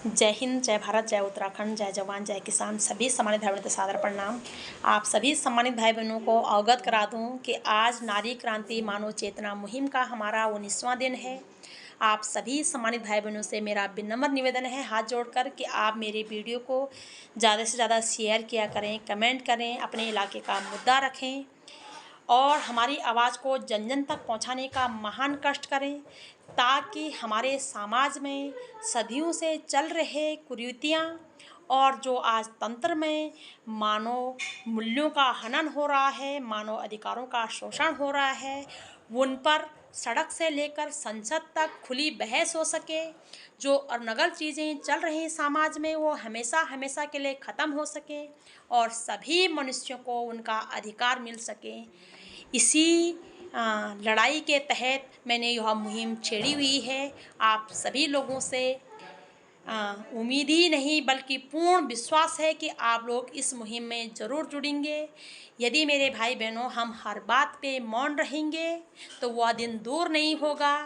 जय हिंद, जय भारत, जय उत्तराखंड, जय जवान, जय किसान। सभी सम्मानित भाई बहनों को सादर प्रणाम। आप सभी सम्मानित भाई बहनों को अवगत करा दूं कि आज नारी क्रांति मानव चेतना मुहिम का हमारा 19वां दिन है। आप सभी सम्मानित भाई बहनों से मेरा विनम्र निवेदन है हाथ जोड़कर कि आप मेरे वीडियो को ज़्यादा से ज़्यादा शेयर किया करें, कमेंट करें, अपने इलाके का मुद्दा रखें और हमारी आवाज़ को जन जन तक पहुंचाने का महान कष्ट करें, ताकि हमारे समाज में सदियों से चल रहे कुरीतियाँ और जो आज तंत्र में मानव मूल्यों का हनन हो रहा है, मानव अधिकारों का शोषण हो रहा है, उन पर सड़क से लेकर संसद तक खुली बहस हो सके। जो अनगढ़ चीज़ें चल रही हैं समाज में वो हमेशा हमेशा के लिए ख़त्म हो सके और सभी मनुष्यों को उनका अधिकार मिल सके। इसी लड़ाई के तहत मैंने यह मुहिम छेड़ी हुई है। आप सभी लोगों से उम्मीद ही नहीं बल्कि पूर्ण विश्वास है कि आप लोग इस मुहिम में ज़रूर जुड़ेंगे। यदि मेरे भाई बहनों हम हर बात पे मौन रहेंगे तो वह दिन दूर नहीं होगा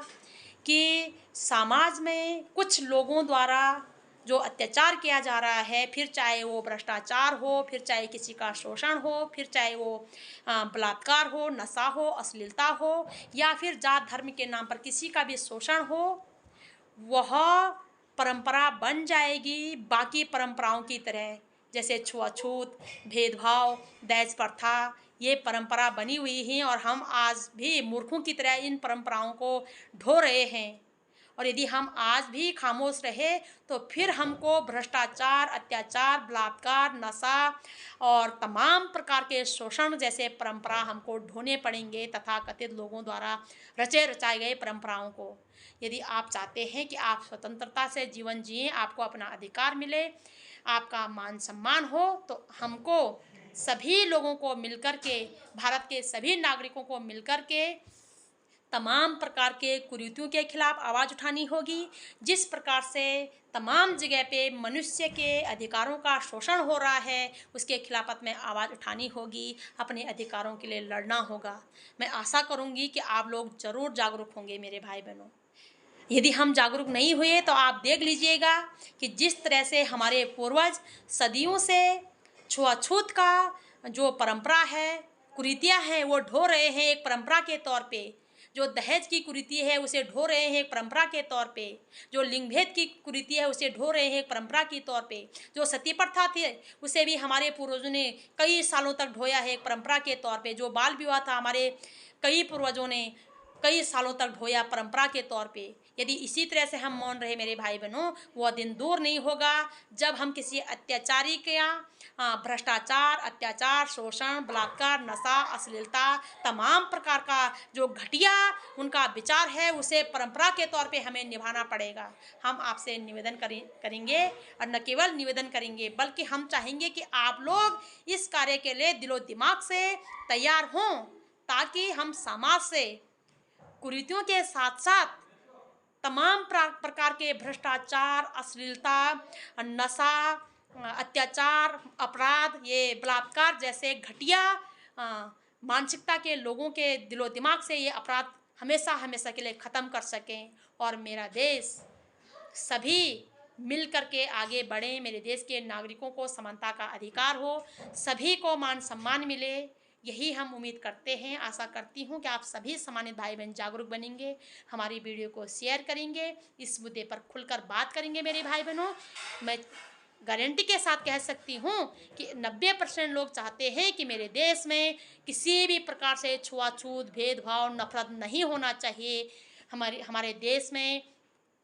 कि समाज में कुछ लोगों द्वारा जो अत्याचार किया जा रहा है, फिर चाहे वो भ्रष्टाचार हो, फिर चाहे किसी का शोषण हो, फिर चाहे वो बलात्कार हो, नशा हो, अश्लीलता हो, या फिर जात धर्म के नाम पर किसी का भी शोषण हो, वह परंपरा बन जाएगी बाकी परंपराओं की तरह। जैसे छुआछूत, भेदभाव, दहेज प्रथा, ये परंपरा बनी हुई हैं और हम आज भी मूर्खों की तरह इन परंपराओं को ढो रहे हैं। और यदि हम आज भी खामोश रहे तो फिर हमको भ्रष्टाचार, अत्याचार, बलात्कार, नशा और तमाम प्रकार के शोषण जैसे परंपरा हमको ढोने पड़ेंगे, तथाकथित लोगों द्वारा रचे रचाए गए परंपराओं को। यदि आप चाहते हैं कि आप स्वतंत्रता से जीवन जिएं, आपको अपना अधिकार मिले, आपका मान सम्मान हो, तो हमको सभी लोगों को मिलकर के, भारत के सभी नागरिकों को मिलकर के तमाम प्रकार के कुरीतियों के खिलाफ आवाज़ उठानी होगी। जिस प्रकार से तमाम जगह पे मनुष्य के अधिकारों का शोषण हो रहा है, उसके खिलाफत में आवाज़ उठानी होगी, अपने अधिकारों के लिए लड़ना होगा। मैं आशा करूंगी कि आप लोग ज़रूर जागरूक होंगे मेरे भाई बहनों। यदि हम जागरूक नहीं हुए तो आप देख लीजिएगा कि जिस तरह से हमारे पूर्वज सदियों से छुआछूत का जो परंपरा है, कुरीतियाँ हैं, वो ढो रहे हैं एक परंपरा के तौर पे। जो दहेज की कुरीति है उसे ढो रहे हैं एक परंपरा के तौर पे। जो लिंग भेद की कुरीति है उसे ढो रहे हैं एक परंपरा के तौर पे। जो सती प्रथा थी उसे भी हमारे पूर्वजों ने कई सालों तक ढोया है एक परंपरा के तौर पे। जो बाल विवाह था हमारे कई पूर्वजों ने कई सालों तक ढोया परंपरा के तौर पे। यदि इसी तरह से हम मौन रहे मेरे भाई बहनों, वह दिन दूर नहीं होगा जब हम किसी अत्याचारी के यहाँ भ्रष्टाचार, अत्याचार, शोषण, बलात्कार, नशा, अश्लीलता, तमाम प्रकार का जो घटिया उनका विचार है उसे परंपरा के तौर पे हमें निभाना पड़ेगा। हम आपसे निवेदन करेंगे और न केवल निवेदन करेंगे बल्कि हम चाहेंगे कि आप लोग इस कार्य के लिए दिलो दिमाग से तैयार हों, ताकि हम समाज से कुरीतियों के साथ साथ तमाम प्रकार के भ्रष्टाचार, अश्लीलता, नशा, अत्याचार, अपराध, ये बलात्कार जैसे घटिया मानसिकता के लोगों के दिलो दिमाग से ये अपराध हमेशा हमेशा के लिए ख़त्म कर सकें और मेरा देश सभी मिल करके आगे बढ़ें। मेरे देश के नागरिकों को समानता का अधिकार हो, सभी को मान सम्मान मिले, यही हम उम्मीद करते हैं। आशा करती हूँ कि आप सभी सम्मानित भाई बहन जागरूक बनेंगे, हमारी वीडियो को शेयर करेंगे, इस मुद्दे पर खुलकर बात करेंगे मेरे भाई बहनों। मैं गारंटी के साथ कह सकती हूँ कि 90% लोग चाहते हैं कि मेरे देश में किसी भी प्रकार से छुआछूत, भेदभाव, नफरत नहीं होना चाहिए। हमारे देश में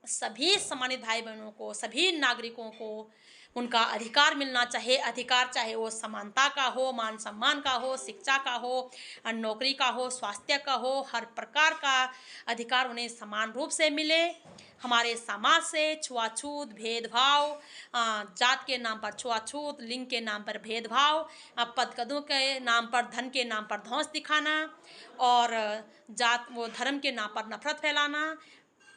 सभी सम्मानित भाई बहनों को, सभी नागरिकों को उनका अधिकार मिलना चाहिए। अधिकार चाहे वो समानता का हो, मान सम्मान का हो, शिक्षा का हो, नौकरी का हो, स्वास्थ्य का हो, हर प्रकार का अधिकार उन्हें समान रूप से मिले। हमारे समाज से छुआछूत, भेदभाव, जात के नाम पर छुआछूत, लिंग के नाम पर भेदभाव, पदकदों के नाम पर, धन के नाम पर धौंस दिखाना और जात वो धर्म के नाम पर नफरत फैलाना,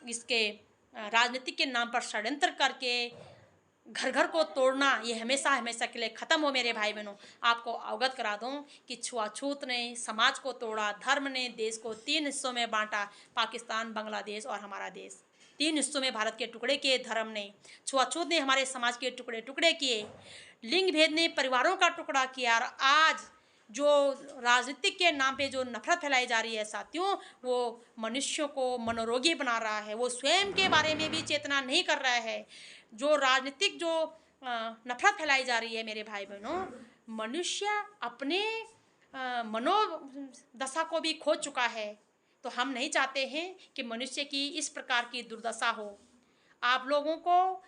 इसके राजनीति के नाम पर षड्यंत्र करके घर घर को तोड़ना, ये हमेशा हमेशा के लिए ख़त्म हो मेरे भाई बहनों। आपको अवगत करा दूं कि छुआछूत ने समाज को तोड़ा, धर्म ने देश को 3 हिस्सों में बांटा, पाकिस्तान, बांग्लादेश और हमारा देश। 3 हिस्सों में भारत के टुकड़े किए धर्म ने, छुआछूत ने हमारे समाज के टुकड़े टुकड़े किए, लिंग भेद ने परिवारों का टुकड़ा किया। और आज जो राजनीतिक के नाम पे जो नफरत फैलाई जा रही है साथियों, वो मनुष्यों को मनोरोगी बना रहा है। वो स्वयं के बारे में भी चेतना नहीं कर रहा है। जो राजनीतिक जो नफरत फैलाई जा रही है मेरे भाई बहनों, मनुष्य अपने मनोदशा को भी खो चुका है। तो हम नहीं चाहते हैं कि मनुष्य की इस प्रकार की दुर्दशा हो। आप लोगों को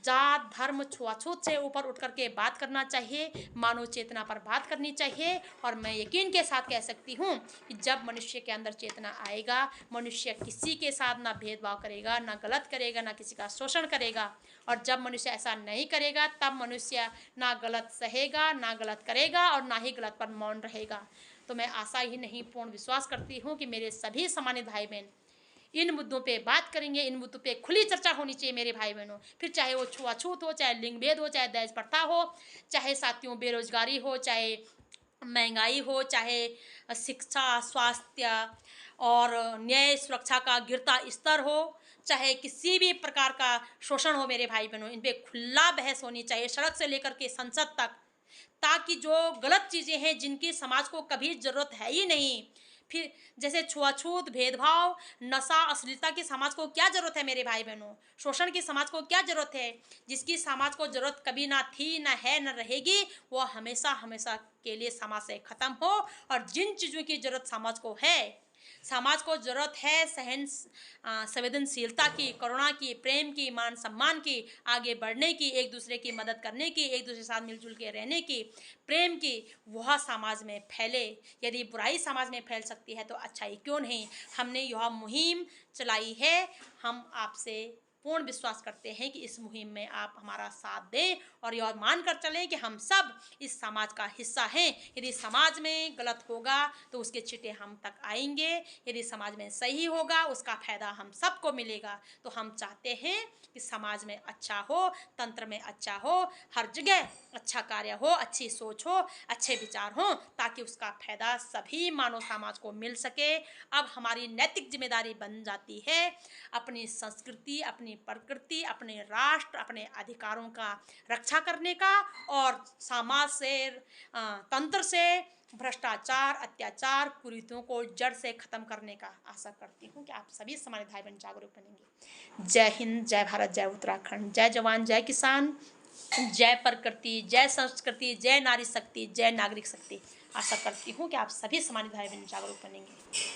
जात धर्म छुआछूत से ऊपर उठ करके बात करना चाहिए, मानव चेतना पर बात करनी चाहिए। और मैं यकीन के साथ कह सकती हूँ कि जब मनुष्य के अंदर चेतना आएगा, मनुष्य किसी के साथ ना भेदभाव करेगा, ना गलत करेगा, ना किसी का शोषण करेगा। और जब मनुष्य ऐसा नहीं करेगा, तब मनुष्य ना गलत सहेगा, ना गलत करेगा, और ना ही गलत पर मौन रहेगा। तो मैं आशा ही नहीं, पूर्ण विश्वास करती हूँ कि मेरे सभी सम्मानित भाई बहन इन मुद्दों पे बात करेंगे। इन मुद्दों पे खुली चर्चा होनी चाहिए मेरे भाई बहनों। फिर चाहे वो छुआछूत हो, चाहे लिंग भेद हो, चाहे दहेज प्रथा हो, चाहे साथियों बेरोजगारी हो, चाहे महंगाई हो, चाहे शिक्षा, स्वास्थ्य और न्याय सुरक्षा का गिरता स्तर हो, चाहे किसी भी प्रकार का शोषण हो मेरे भाई बहनों, इन पे खुला बहस होनी चाहिए, सड़क से लेकर के संसद तक। ताकि जो गलत चीज़ें हैं जिनकी समाज को कभी ज़रूरत है ही नहीं, फिर जैसे छुआछूत, भेदभाव, नशा, अश्लीलता की समाज को क्या ज़रूरत है मेरे भाई बहनों, शोषण की समाज को क्या ज़रूरत है। जिसकी समाज को ज़रूरत कभी ना थी, ना है, ना रहेगी, वो हमेशा हमेशा के लिए समाज से ख़त्म हो। और जिन चीज़ों की ज़रूरत समाज को है, समाज को ज़रूरत है संवेदनशीलता की, करुणा की, प्रेम की, मान सम्मान की, आगे बढ़ने की, एक दूसरे की मदद करने की, एक दूसरे के साथ मिलजुल के रहने की, प्रेम की, वह समाज में फैले। यदि बुराई समाज में फैल सकती है तो अच्छाई क्यों नहीं। हमने यह मुहिम चलाई है। हम आपसे पूर्ण विश्वास करते हैं कि इस मुहिम में आप हमारा साथ दें और यह मानकर चलें कि हम सब इस समाज का हिस्सा हैं। यदि समाज में गलत होगा तो उसके छिटे हम तक आएंगे, यदि समाज में सही होगा उसका फायदा हम सबको मिलेगा। तो हम चाहते हैं कि समाज में अच्छा हो, तंत्र में अच्छा हो, हर जगह अच्छा कार्य हो, अच्छी सोच हो, अच्छे विचार हो, ताकि उसका फायदा सभी मानव समाज को मिल सके। अब हमारी नैतिक जिम्मेदारी बन जाती है अपनी संस्कृति, अपनी प्रकृति, अपने राष्ट्र, अपने अधिकारों का रक्षा करने का, और समाज से, तंत्र से भ्रष्टाचार, अत्याचार, कुरीतियों को जड़ से खत्म करने का। आशा करती हूँ कि आप सभी हमारे भाई बहन जागरूक बनेंगे। जय हिंद, जय भारत, जय उत्तराखंड, जय जवान, जय किसान, जय प्रकृति, जय संस्कृति, जय नारी शक्ति, जय नागरिक शक्ति। आशा करती हूँ कि आप सभी हमारे भाई बहन जागरूक बनेंगे।